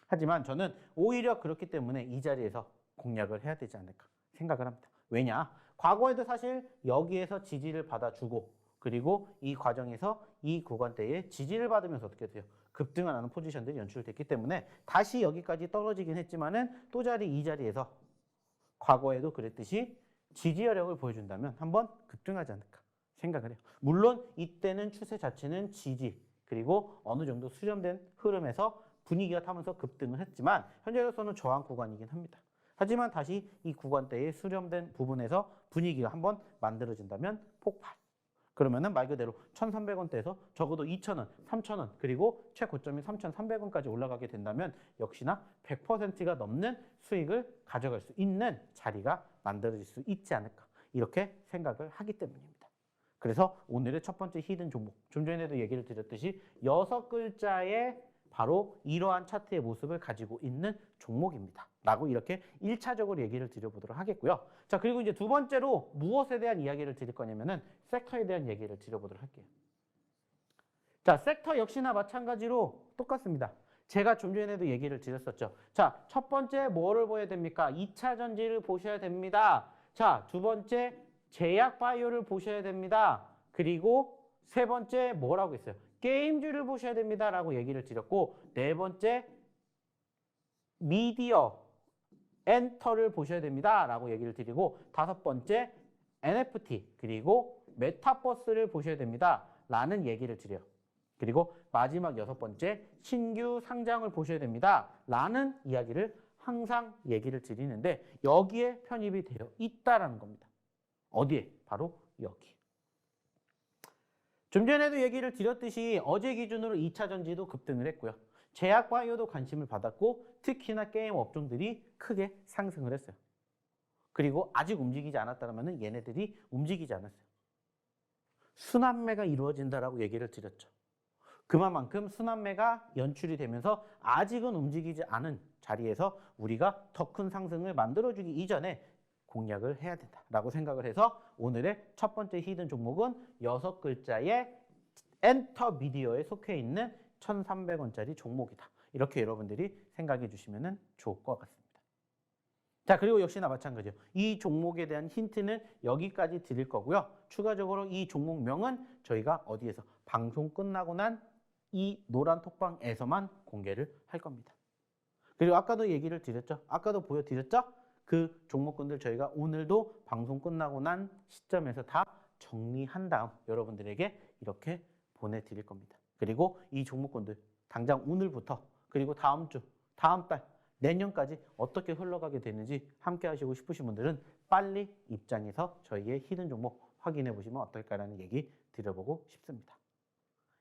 하지만 저는 오히려 그렇기 때문에 이 자리에서 공략을 해야 되지 않을까 생각을 합니다. 왜냐? 과거에도 사실 여기에서 지지를 받아주고 그리고 이 과정에서 이 구간대에 지지를 받으면서 어떻게 돼요? 급등을 하는 포지션들이 연출됐기 때문에 다시 여기까지 떨어지긴 했지만은 또 이 자리에서 과거에도 그랬듯이 지지 여력을 보여준다면 한번 급등하지 않을까 생각을 해요. 물론 이때는 추세 자체는 지지 그리고 어느 정도 수렴된 흐름에서 분위기가 타면서 급등을 했지만 현재로서는 저항 구간이긴 합니다. 하지만 다시 이 구간대에 수렴된 부분에서 분위기가 한번 만들어진다면 폭발. 그러면은 말 그대로 1,300원대에서 적어도 2,000원, 3,000원 그리고 최고점이 3,300원까지 올라가게 된다면 역시나 100%가 넘는 수익을 가져갈 수 있는 자리가 만들어질 수 있지 않을까 이렇게 생각을 하기 때문입니다. 그래서 오늘의 첫 번째 히든 종목, 좀 전에도 얘기를 드렸듯이 6글자의 바로 이러한 차트의 모습을 가지고 있는 종목입니다. 라고 이렇게 1차적으로 얘기를 드려보도록 하겠고요. 자, 그리고 이제 두 번째로 무엇에 대한 이야기를 드릴 거냐면은 섹터에 대한 얘기를 드려보도록 할게요. 자, 섹터 역시나 마찬가지로 똑같습니다. 제가 좀 전에도 얘기를 드렸었죠. 자, 첫 번째 뭐를 보여야 됩니까? 2차 전지를 보셔야 됩니다. 자, 두 번째 제약 바이오를 보셔야 됩니다. 그리고 세 번째 뭐라고 했어요? 게임주를 보셔야 됩니다. 라고 얘기를 드렸고 네 번째 미디어 엔터를 보셔야 됩니다. 라고 얘기를 드리고 다섯 번째 NFT 그리고 메타버스를 보셔야 됩니다. 라는 얘기를 드려요. 그리고 마지막 여섯 번째 신규 상장을 보셔야 됩니다. 라는 이야기를 항상 얘기를 드리는데 여기에 편입이 되어 있다라는 겁니다. 어디에? 바로 여기. 좀 전에도 얘기를 드렸듯이 어제 기준으로 2차 전지도 급등을 했고요. 제약 바이오도 관심을 받았고 특히나 게임 업종들이 크게 상승을 했어요. 그리고 아직 움직이지 않았다면 얘네들이 움직이지 않았어요. 순환매가 이루어진다라고 얘기를 드렸죠. 그만큼 순환매가 연출이 되면서 아직은 움직이지 않은 자리에서 우리가 더 큰 상승을 만들어주기 이전에 공략을 해야 된다라고 생각을 해서 오늘의 첫 번째 히든 종목은 6글자의 엔터 미디어에 속해 있는 1,300원짜리 종목이다. 이렇게 여러분들이 생각해 주시면 좋을 것 같습니다. 자, 그리고 역시나 마찬가지예요. 이 종목에 대한 힌트는 여기까지 드릴 거고요. 추가적으로 이 종목명은 저희가 어디에서 방송 끝나고 난 이 노란 톡방에서만 공개를 할 겁니다. 그리고 아까도 얘기를 드렸죠. 아까도 보여드렸죠. 그 종목군들 저희가 오늘도 방송 끝나고 난 시점에서 다 정리한 다음 여러분들에게 이렇게 보내드릴 겁니다. 그리고 이 종목군들 당장 오늘부터 그리고 다음 주, 다음 달, 내년까지 어떻게 흘러가게 되는지 함께 하시고 싶으신 분들은 빨리 입장해서 저희의 히든 종목 확인해 보시면 어떨까라는 얘기 드려보고 싶습니다.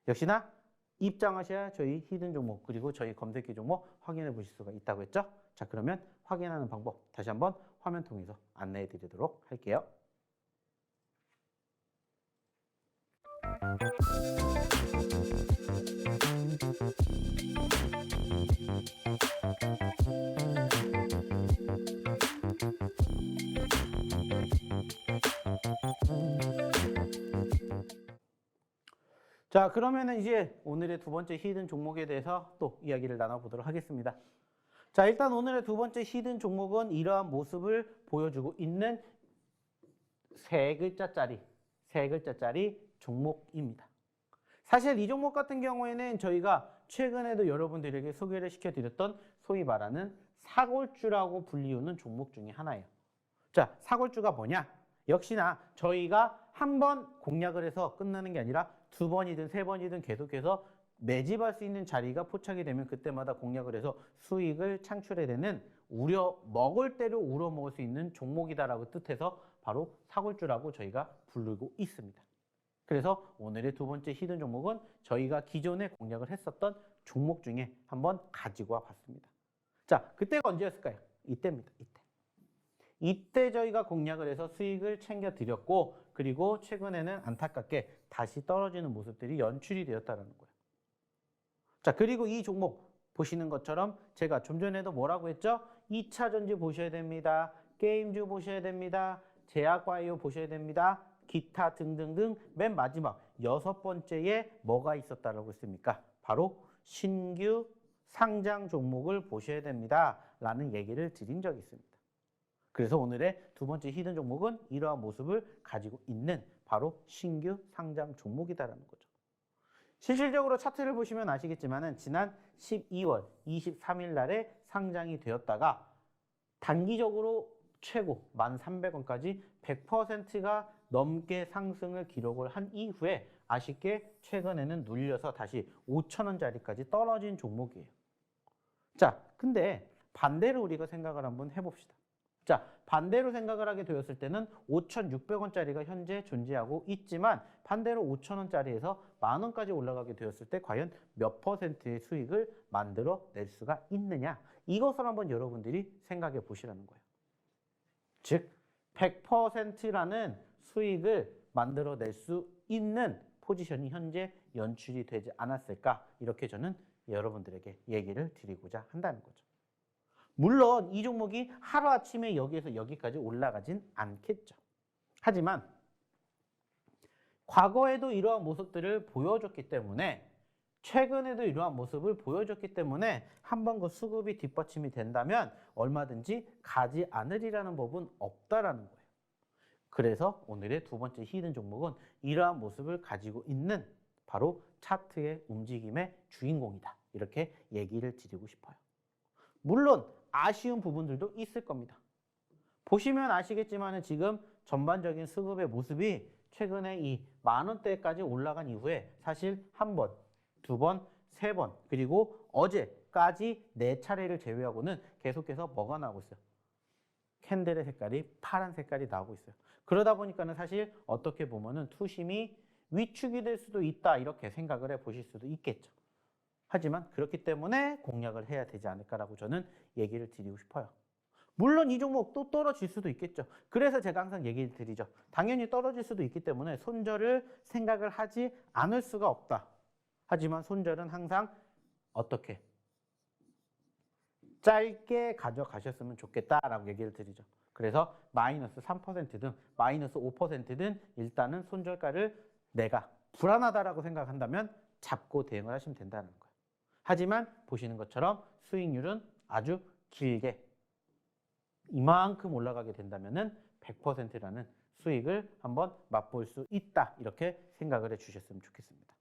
역시나 입장하셔야 저희 히든 종목 그리고 저희 검색기 종목 확인해 보실 수가 있다고 했죠. 자, 그러면 확인하는 방법 다시 한번 화면 통해서 안내해 드리도록 할게요. 자, 그러면은 이제 오늘의 두 번째 히든 종목에 대해서 또 이야기를 나눠보도록 하겠습니다. 자, 일단 오늘의 두 번째 히든 종목은 이러한 모습을 보여주고 있는 세 글자짜리 종목입니다. 사실 이 종목 같은 경우에는 저희가 최근에도 여러분들에게 소개를 시켜드렸던 소위 말하는 사골주라고 불리우는 종목 중에 하나예요. 자, 사골주가 뭐냐? 역시나 저희가 한 번 공략을 해서 끝나는 게 아니라 두 번이든 세 번이든 계속해서 매집할 수 있는 자리가 포착이 되면 그때마다 공략을 해서 수익을 창출해내는 먹을 대로 우려먹을 수 있는 종목이다라고 뜻해서 바로 사골주라고 저희가 부르고 있습니다. 그래서 오늘의 두 번째 히든 종목은 저희가 기존에 공략을 했었던 종목 중에 한번 가지고 와봤습니다. 자, 그때가 언제였을까요? 이때입니다. 이때 저희가 공략을 해서 수익을 챙겨드렸고 그리고 최근에는 안타깝게 다시 떨어지는 모습들이 연출이 되었다는 거예요. 자, 그리고 이 종목 보시는 것처럼 제가 좀 전에도 뭐라고 했죠? 2차 전지 보셔야 됩니다. 게임주 보셔야 됩니다. 제약바이오 보셔야 됩니다. 기타 등등등 맨 마지막 여섯 번째에 뭐가 있었다라고 했습니까? 바로 신규 상장 종목을 보셔야 됩니다. 라는 얘기를 드린 적이 있습니다. 그래서 오늘의 두 번째 히든 종목은 이러한 모습을 가지고 있는 바로 신규 상장 종목이다라는 거죠. 실질적으로 차트를 보시면 아시겠지만은 지난 12월 23일 날에 상장이 되었다가 단기적으로 최고 1,300원까지 100%가 넘게 상승을 기록을 한 이후에 아쉽게 최근에는 눌려서 다시 5,000원짜리까지 떨어진 종목이에요. 자, 근데 반대로 우리가 생각을 한번 해봅시다. 자, 반대로 생각을 하게 되었을 때는 5,600원짜리가 현재 존재하고 있지만 반대로 5,000원짜리에서 10,000원까지 올라가게 되었을 때 과연 몇 퍼센트의 수익을 만들어낼 수가 있느냐? 이것을 한번 여러분들이 생각해 보시라는 거예요. 즉, 100%라는 수익을 만들어낼 수 있는 포지션이 현재 연출이 되지 않았을까? 이렇게 저는 여러분들에게 얘기를 드리고자 한다는 거죠. 물론 이 종목이 하루아침에 여기에서 여기까지 올라가진 않겠죠. 하지만 과거에도 이러한 모습들을 보여줬기 때문에 최근에도 이러한 모습을 보여줬기 때문에 한번 그 수급이 뒷받침이 된다면 얼마든지 가지 않으리라는 법은 없다라는 거예요. 그래서 오늘의 두 번째 히든 종목은 이러한 모습을 가지고 있는 바로 차트의 움직임의 주인공이다. 이렇게 얘기를 드리고 싶어요. 물론 아쉬운 부분들도 있을 겁니다. 보시면 아시겠지만 지금 전반적인 수급의 모습이 최근에 이 10,000원대까지 올라간 이후에 사실 한 번, 두 번, 세 번, 그리고 어제까지 4차례를 제외하고는 계속해서 뭐가 나오고 있어요? 캔들의 색깔이 파란 색깔이 나오고 있어요. 그러다 보니까는 사실 어떻게 보면은 투심이 위축이 될 수도 있다 이렇게 생각을 해 보실 수도 있겠죠. 하지만 그렇기 때문에 공략을 해야 되지 않을까라고 저는 얘기를 드리고 싶어요. 물론 이 종목 또 떨어질 수도 있겠죠. 그래서 제가 항상 얘기를 드리죠. 당연히 떨어질 수도 있기 때문에 손절을 생각을 하지 않을 수가 없다. 하지만 손절은 항상 어떻게? 짧게 가져가셨으면 좋겠다라고 얘기를 드리죠. 그래서 마이너스 3%든 마이너스 5%든 일단은 손절가를 내가 불안하다라고 생각한다면 잡고 대응을 하시면 된다는 거예요. 하지만 보시는 것처럼 수익률은 아주 길게 이만큼 올라가게 된다면은 100%라는 수익을 한번 맛볼 수 있다. 이렇게 생각을 해 주셨으면 좋겠습니다.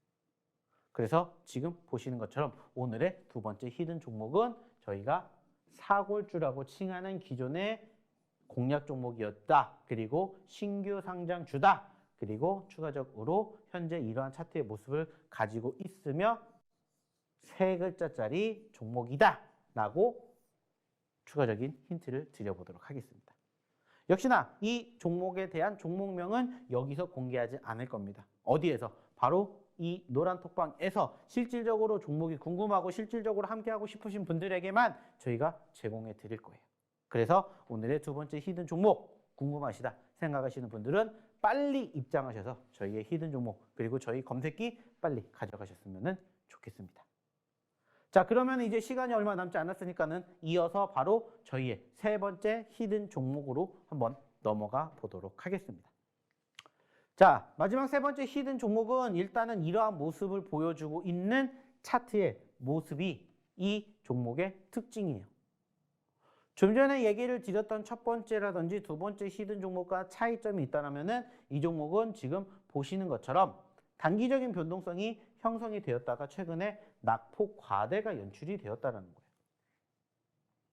그래서 지금 보시는 것처럼 오늘의 두 번째 히든 종목은 저희가 사골주라고 칭하는 기존의 공략 종목이었다. 그리고 신규 상장주다. 그리고 추가적으로 현재 이러한 차트의 모습을 가지고 있으며 3글자짜리 종목이다 라고 추가적인 힌트를 드려보도록 하겠습니다. 역시나 이 종목에 대한 종목명은 여기서 공개하지 않을 겁니다. 어디에서? 바로 이 노란 톡방에서 실질적으로 종목이 궁금하고 실질적으로 함께하고 싶으신 분들에게만 저희가 제공해 드릴 거예요. 그래서 오늘의 두 번째 히든 종목 궁금하시다 생각하시는 분들은 빨리 입장하셔서 저희의 히든 종목 그리고 저희 검색기 빨리 가져가셨으면 좋겠습니다. 자, 그러면 이제 시간이 얼마 남지 않았으니까는 이어서 바로 저희의 세 번째 히든 종목으로 한번 넘어가 보도록 하겠습니다. 자, 마지막 세 번째 히든 종목은 일단은 이러한 모습을 보여주고 있는 차트의 모습이 이 종목의 특징이에요. 좀 전에 얘기를 드렸던 첫 번째라든지 두 번째 히든 종목과 차이점이 있다면은 이 종목은 지금 보시는 것처럼 단기적인 변동성이 형성이 되었다가 최근에 낙폭 과대가 연출이 되었다는 거예요.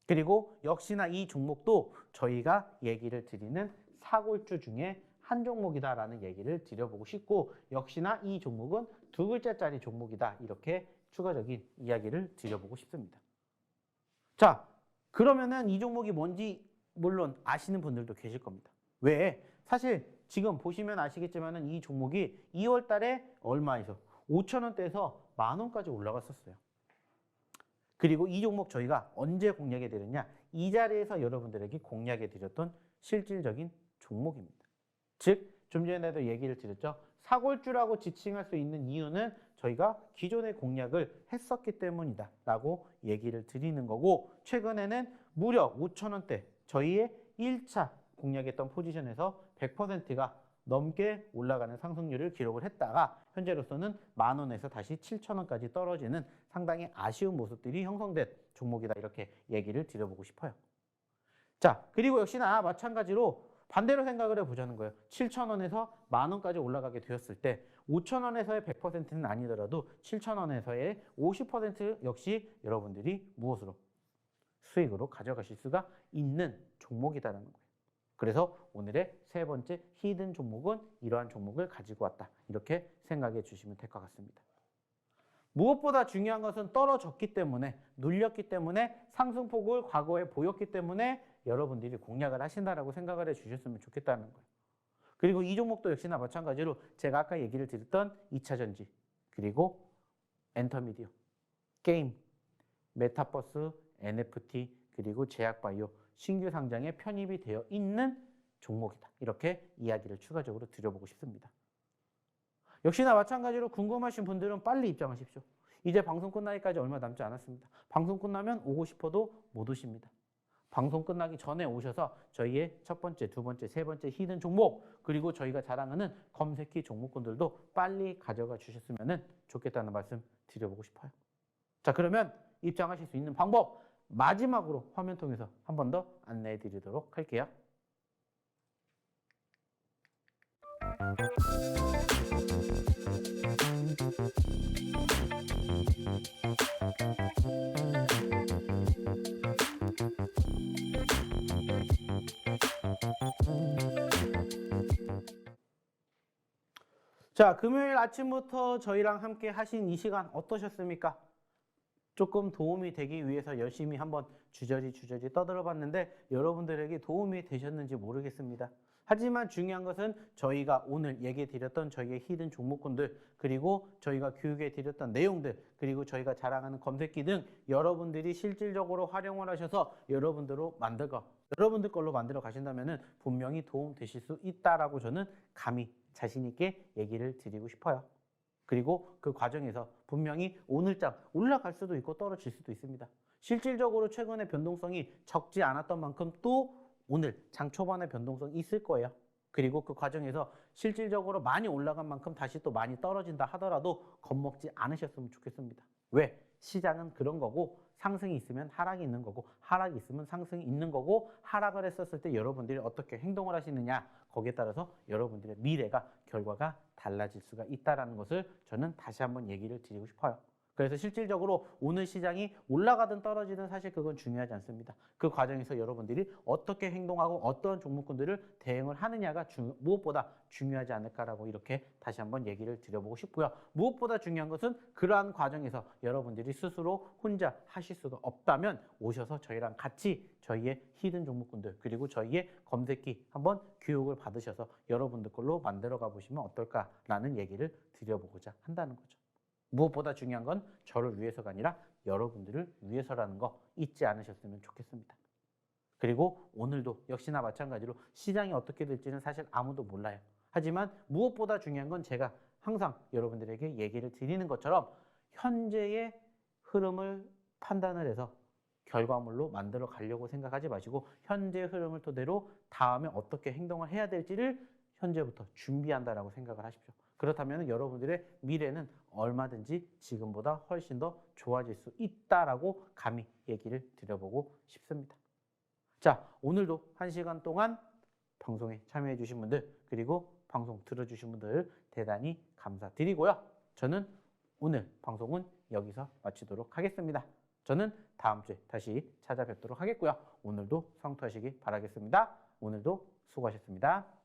그리고 역시나 이 종목도 저희가 얘기를 드리는 사골주 중에 한 종목이다라는 얘기를 드려보고 싶고 역시나 이 종목은 2글자짜리 종목이다 이렇게 추가적인 이야기를 드려보고 싶습니다. 자, 그러면은 이 종목이 뭔지 물론 아시는 분들도 계실 겁니다. 왜? 사실 지금 보시면 아시겠지만은 이 종목이 2월 달에 얼마에서 5,000원대에서 10,000원까지 올라갔었어요. 그리고 이 종목 저희가 언제 공략해 드렸냐? 이 자리에서 여러분들에게 공략해 드렸던 실질적인 종목입니다. 즉, 좀 전에도 얘기를 드렸죠. 사골주라고 지칭할 수 있는 이유는 저희가 기존의 공략을 했었기 때문이다 라고 얘기를 드리는 거고 최근에는 무려 5,000원대 저희의 1차 공략했던 포지션에서 100%가 넘게 올라가는 상승률을 기록을 했다가 현재로서는 10,000원에서 다시 7,000원까지 떨어지는 상당히 아쉬운 모습들이 형성된 종목이다 이렇게 얘기를 드려보고 싶어요. 자, 그리고 역시나 마찬가지로 반대로 생각을 해보자는 거예요. 7,000원에서 10,000원까지 올라가게 되었을 때 5,000원에서의 100%는 아니더라도 7,000원에서의 50% 역시 여러분들이 무엇으로? 수익으로 가져가실 수가 있는 종목이다라는 거예요. 그래서 오늘의 세 번째 히든 종목은 이러한 종목을 가지고 왔다. 이렇게 생각해 주시면 될 것 같습니다. 무엇보다 중요한 것은 떨어졌기 때문에, 눌렸기 때문에, 상승폭을 과거에 보였기 때문에 여러분들이 공략을 하신다라고 생각을 해 주셨으면 좋겠다는 거예요. 그리고 이 종목도 역시나 마찬가지로 제가 아까 얘기를 드렸던 2차전지, 그리고 엔터미디어, 게임, 메타버스, NFT, 그리고 제약바이오, 신규 상장에 편입이 되어 있는 종목이다. 이렇게 이야기를 추가적으로 드려보고 싶습니다. 역시나 마찬가지로 궁금하신 분들은 빨리 입장하십시오. 이제 방송 끝나기까지 얼마 남지 않았습니다. 방송 끝나면 오고 싶어도 못 오십니다. 방송 끝나기 전에 오셔서 저희의 첫 번째, 두 번째, 세 번째 히든 종목, 그리고 저희가 자랑하는 검색키 종목군들도 빨리 가져가 주셨으면 좋겠다는 말씀 드려보고 싶어요. 자, 그러면 입장하실 수 있는 방법 마지막으로 화면 통해서 한 번 더 안내해 드리도록 할게요. 자, 금요일 아침부터 저희랑 함께 하신 이 시간 어떠셨습니까? 조금 도움이 되기 위해서 열심히 한번 주저리 떠들어 봤는데 여러분들에게 도움이 되셨는지 모르겠습니다. 하지만 중요한 것은 저희가 오늘 얘기해 드렸던 저희의 히든 종목군들, 그리고 저희가 교육해 드렸던 내용들, 그리고 저희가 자랑하는 검색기 등 여러분들이 실질적으로 활용을 하셔서 여러분들 걸로 만들어 가신다면 분명히 도움 되실 수 있다라고 저는 감히 자신 있게 얘기를 드리고 싶어요. 그리고 그 과정에서 분명히 오늘장 올라갈 수도 있고 떨어질 수도 있습니다. 실질적으로 최근에 변동성이 적지 않았던 만큼 또 오늘 장 초반에 변동성이 있을 거예요. 그리고 그 과정에서 실질적으로 많이 올라간 만큼 다시 또 많이 떨어진다 하더라도 겁먹지 않으셨으면 좋겠습니다. 왜? 시장은 그런 거고, 상승이 있으면 하락이 있는 거고, 하락이 있으면 상승이 있는 거고, 하락을 했었을 때 여러분들이 어떻게 행동을 하시느냐, 거기에 따라서 여러분들의 미래가, 결과가 달라질 수가 있다는 것을 저는 다시 한번 얘기를 드리고 싶어요. 그래서 실질적으로 오늘 시장이 올라가든 떨어지든 사실 그건 중요하지 않습니다. 그 과정에서 여러분들이 어떻게 행동하고 어떤 종목군들을 대응을 하느냐가 무엇보다 중요하지 않을까라고 이렇게 다시 한번 얘기를 드려보고 싶고요. 무엇보다 중요한 것은 그러한 과정에서 여러분들이 스스로 혼자 하실 수가 없다면 오셔서 저희랑 같이 저희의 히든 종목군들, 그리고 저희의 검색기 한번 교육을 받으셔서 여러분들 걸로 만들어 가보시면 어떨까라는 얘기를 드려보고자 한다는 거죠. 무엇보다 중요한 건 저를 위해서가 아니라 여러분들을 위해서라는 거 잊지 않으셨으면 좋겠습니다. 그리고 오늘도 역시나 마찬가지로 시장이 어떻게 될지는 사실 아무도 몰라요. 하지만 무엇보다 중요한 건 제가 항상 여러분들에게 얘기를 드리는 것처럼 현재의 흐름을 판단을 해서 결과물로 만들어 가려고 생각하지 마시고 현재의 흐름을 토대로 다음에 어떻게 행동을 해야 될지를 현재부터 준비한다라고 생각을 하십시오. 그렇다면 여러분들의 미래는 얼마든지 지금보다 훨씬 더 좋아질 수 있다라고 감히 얘기를 드려보고 싶습니다. 자, 오늘도 1시간 동안 방송에 참여해 주신 분들, 그리고 방송 들어주신 분들 대단히 감사드리고요. 저는 오늘 방송은 여기서 마치도록 하겠습니다. 저는 다음 주에 다시 찾아뵙도록 하겠고요. 오늘도 성투하시기 바라겠습니다. 오늘도 수고하셨습니다.